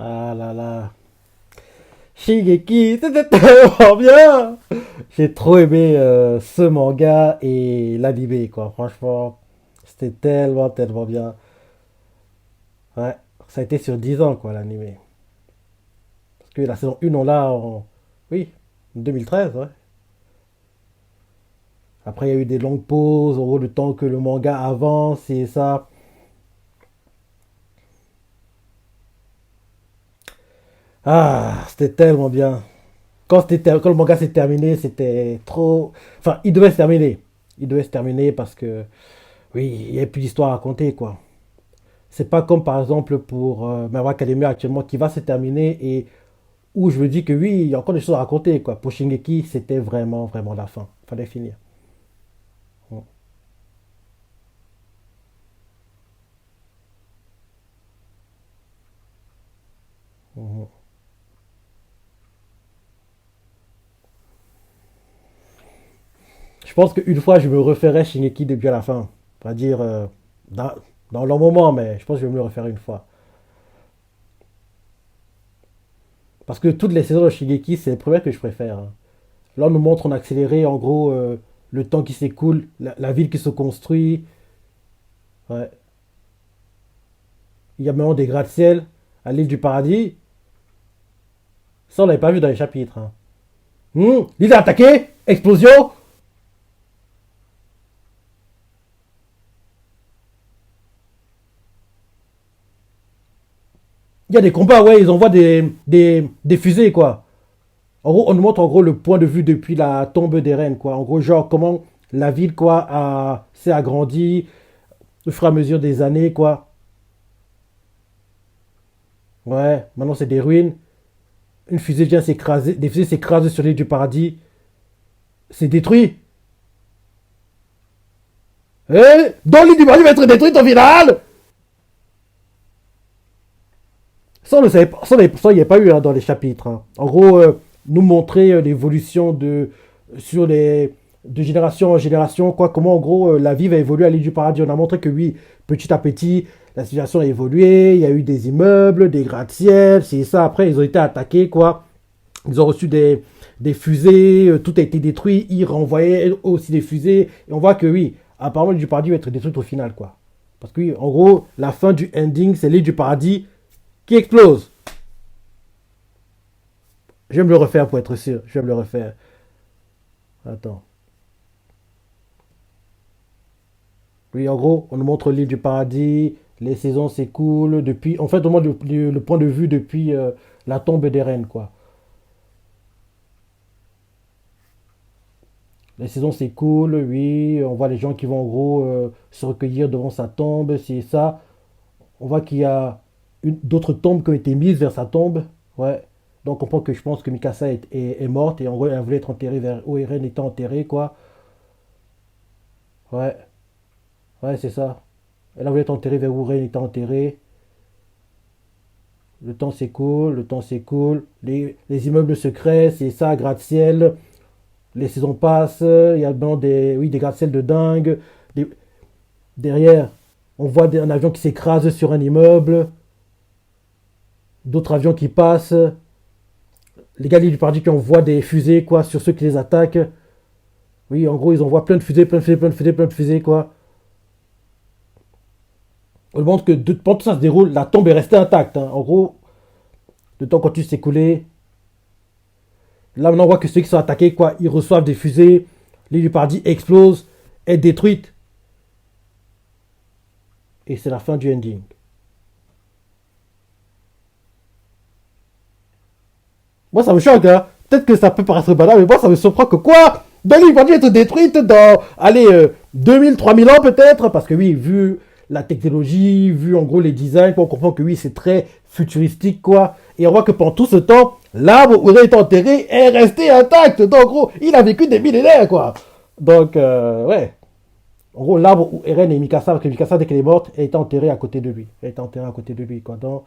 Ah là là. Shingeki, c'était tellement bien. J'ai trop aimé ce manga et l'anime, quoi. Franchement, c'était tellement, tellement bien. Ouais, ça a été sur 10 ans, quoi, l'anime. Parce que la saison 1, on l'a en... Oui, 2013, ouais. Après, il y a eu des longues pauses, en gros, le temps que le manga avance et ça. Ah, c'était tellement bien. Quand le manga s'est terminé, c'était trop... Enfin, il devait se terminer. Il devait se terminer parce que, oui, il n'y avait plus d'histoire à raconter, quoi. C'est pas comme, par exemple, pour My Hero Academia actuellement, qui va se terminer et où je me dis que oui, il y a encore des choses à raconter, quoi. Pour Shingeki, c'était vraiment, vraiment la fin. Fallait finir. Mhm. Mhm. Je pense qu'une fois, je me referai Shingeki depuis à la fin. On va dire, dans, dans leur moment, mais je pense que je vais me le refaire une fois. Parce que toutes les saisons de Shingeki, c'est les premières que je préfère, hein. Là, on nous montre en accéléré, en gros, le temps qui s'écoule, la ville qui se construit. Ouais. Il y a maintenant des gratte-ciel à l'île du paradis. Ça, on l'avait pas vu dans les chapitres, hein. L'île est attaquée. Explosion. Il y a des combats, ouais, ils envoient des fusées, quoi. En gros, on nous montre en gros le point de vue depuis la tombe des reines, quoi. En gros, genre, comment la ville, quoi, s'est agrandie au fur et à mesure des années, quoi. Ouais, maintenant c'est des ruines. Une fusée vient s'écraser, des fusées s'écrasent sur l'île du paradis. C'est détruit. Dans l'île du paradis va être détruite au final. Ça, on ne savait pas, ça, il n'y a pas eu, hein, dans les chapitres, hein. En gros, nous montrer l'évolution sur les, de génération en génération, quoi, comment en gros la vie va évoluer à l'île du paradis. On a montré que oui, petit à petit, la situation a évolué, il y a eu des immeubles, des gratte-ciel, c'est ça. Après, ils ont été attaqués, quoi. Ils ont reçu des fusées, tout a été détruit, ils renvoyaient aussi des fusées. Et on voit que oui, apparemment l'île du paradis va être détruite au final, quoi. Parce que oui, en gros, la fin du ending, c'est l'île du paradis qui explose. Je vais me le refaire pour être sûr. Je vais me le refaire. Attends. Oui, en gros, on nous montre l'île du paradis. Les saisons s'écoulent depuis. En fait, on montre le point de vue depuis la tombe des reines, quoi. Les saisons s'écoulent, oui. On voit les gens qui vont en gros se recueillir devant sa tombe, c'est ça. On voit qu'il y a d'autres tombes qui ont été mises vers sa tombe. Ouais. Donc on comprend que je pense que Mikasa est morte et en gros elle voulait être enterrée vers où Eren était enterré, quoi. Ouais. Ouais, c'est ça. Elle a voulu être enterrée vers où Ren était enterré. Le temps s'écoule, le temps s'écoule. Les immeubles secrets, c'est ça, gratte-ciel. Les saisons passent. Il y a maintenant des, oui, des gratte-ciel de dingue. Des- derrière, on voit un avion qui s'écrase sur un immeuble. D'autres avions qui passent. Les gars du paradis qui envoient des fusées, quoi, sur ceux qui les attaquent. Oui, en gros, ils envoient plein de fusées, plein de fusées, plein de fusées, plein de fusées, quoi. On montre que pendant que ça se déroule, la tombe est restée intacte, hein. En gros, le temps continue de s'écouler. Là, maintenant, on voit que ceux qui sont attaqués, quoi, ils reçoivent des fusées. L'île du paradis explose, est détruite. Et c'est la fin du ending. Moi, ça me choque, hein. Peut-être que ça peut paraître banal, mais moi, ça me surprend que quoi? Belle île va être détruite dans, allez, 2000, 3000 ans peut-être, parce que oui, vu la technologie, vu en gros les designs, on comprend que oui, c'est très futuristique, quoi. Et on voit que pendant tout ce temps, l'arbre où il a été enterré est resté intact. Donc, en gros, il a vécu des millénaires, quoi. Donc, ouais. En gros, l'arbre où Eren et Mikasa, parce que Mikasa, dès qu'elle est morte, elle était enterrée à côté de lui. Elle était enterrée à côté de lui, quoi. Donc,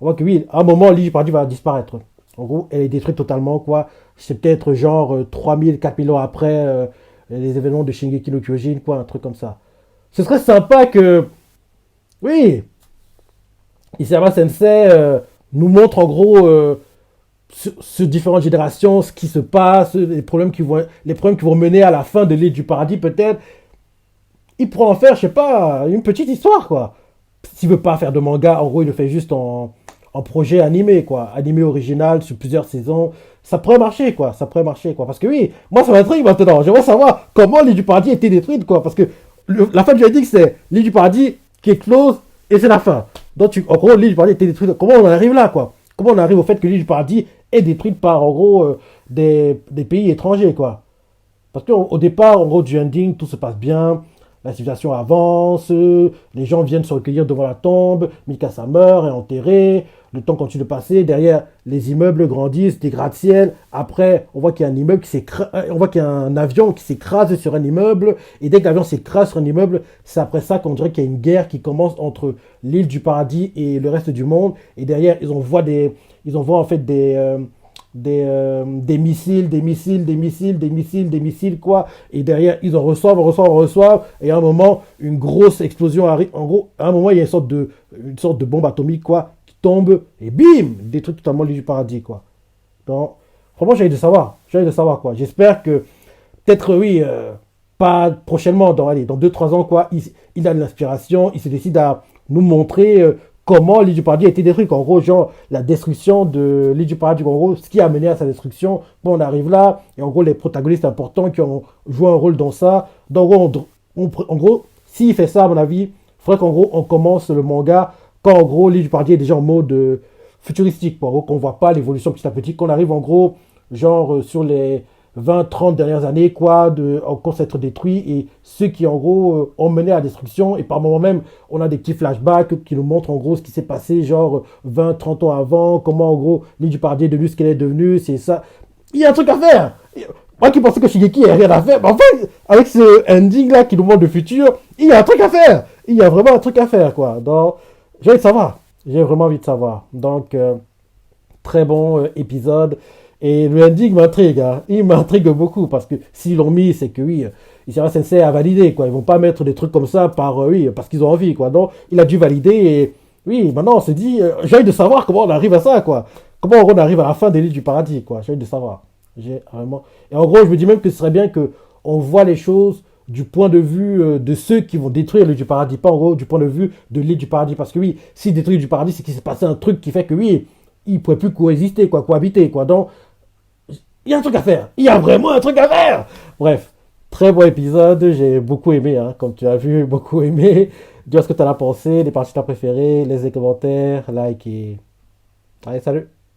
on voit que oui, à un moment, l'île du paradis va disparaître. En gros, elle est détruite totalement, quoi. C'est peut-être genre 3000, 4000 ans après les événements de Shingeki no Kyojin, quoi, un truc comme ça. Ce serait sympa que, oui, Isayama Sensei nous montre en gros sur différentes générations ce qui se passe, les problèmes qui vont mener à la fin de l'île du paradis, peut-être. Il pourrait en faire, je sais pas, une petite histoire, quoi. S'il veut pas faire de manga, en gros, il le fait juste en projet animé, quoi. Animé original sur plusieurs saisons. Ça pourrait marcher, quoi. Ça pourrait marcher, quoi. Parce que oui, moi, ça m'intrigue maintenant. J'aimerais savoir comment l'île du paradis a été détruite, quoi. Parce que la fin du dit que c'est l'île du paradis qui est close et c'est la fin. Donc, en gros, l'île du paradis a été détruite. Comment on en arrive là, quoi? Comment on arrive au fait que l'île du paradis est détruite par, en gros, des pays étrangers, quoi. Parce qu'au départ, en gros, du ending, tout se passe bien, la civilisation avance, les gens viennent se recueillir devant la tombe, Mikasa meurt, est enterré, le temps continue de passer, derrière, les immeubles grandissent, des gratte-ciel, après, on voit qu'il y a un immeuble qui s'écrase, on voit qu'il y a un avion qui s'écrase sur un immeuble, et dès que l'avion s'écrase sur un immeuble, c'est après ça qu'on dirait qu'il y a une guerre qui commence entre l'île du paradis et le reste du monde, et derrière, ils envoient en fait des missiles, des missiles, quoi. Et derrière, ils en reçoivent. Et à un moment, une grosse explosion arrive. En gros, à un moment, il y a une sorte de bombe atomique, quoi, qui tombe. Et bim, détruit totalement l'île du paradis, quoi. Donc, franchement, j'ai envie de savoir. J'ai envie de savoir, quoi. J'espère que, peut-être, oui, pas prochainement, allez, dans 2 3 ans, quoi, il a de l'inspiration. Il se décide à nous montrer comment l'île du paradis a été détruite. En gros, genre, la destruction de l'île du paradis, en gros, ce qui a mené à sa destruction. Bon, on arrive là, et en gros, les protagonistes importants qui ont joué un rôle dans ça. Donc, en gros, s'il fait ça, à mon avis, il faudrait qu'en gros, on commence le manga quand, en gros, l'île du paradis est déjà en mode futuristique. En gros, qu'on voit pas l'évolution petit à petit, qu'on arrive, en gros, genre, sur les 20 30 dernières années, quoi, encore s'être détruit, et ceux qui, en gros, ont mené à la destruction, et par moments même, on a des petits flashbacks qui nous montrent, en gros, ce qui s'est passé, genre, 20 30 ans avant, comment, en gros, l'île du paradis est devenue ce qu'elle est devenue, c'est ça. Il y a un truc à faire! Moi qui pensais que Shigeki n'avait rien à faire, mais en fait, avec ce ending-là qui nous montre le futur, il y a un truc à faire! Il y a vraiment un truc à faire, quoi. Donc, j'ai envie de savoir. J'ai vraiment envie de savoir. Donc, très bon épisode. Et le ending m'intrigue, hein. Il m'intrigue beaucoup parce que s'ils l'ont mis, c'est que oui, Isara Sensei a validé, quoi. Ils vont pas mettre des trucs comme ça oui, parce qu'ils ont envie, quoi. Donc, il a dû valider et oui, maintenant on se dit, j'ai envie de savoir comment on arrive à ça, quoi. Comment on arrive à la fin des Lits du Paradis, quoi. J'ai envie de savoir. J'ai vraiment. Et en gros, je me dis même que ce serait bien que on voit les choses du point de vue de ceux qui vont détruire l'île du paradis, pas en gros du point de vue de l'île du paradis. Parce que oui, s'ils détruisent l'île du paradis, c'est qu'il s'est passé un truc qui fait que oui, ils ne pourraient plus coexister, quoi, cohabiter, quoi. Donc, il y a un truc à faire. Il y a vraiment un truc à faire. Bref, très bon épisode. J'ai beaucoup aimé, hein, comme tu as vu, beaucoup aimé. Dis-moi ce que tu en as pensé, les parties que tu as préférées, laisse des commentaires, like et... Allez, salut.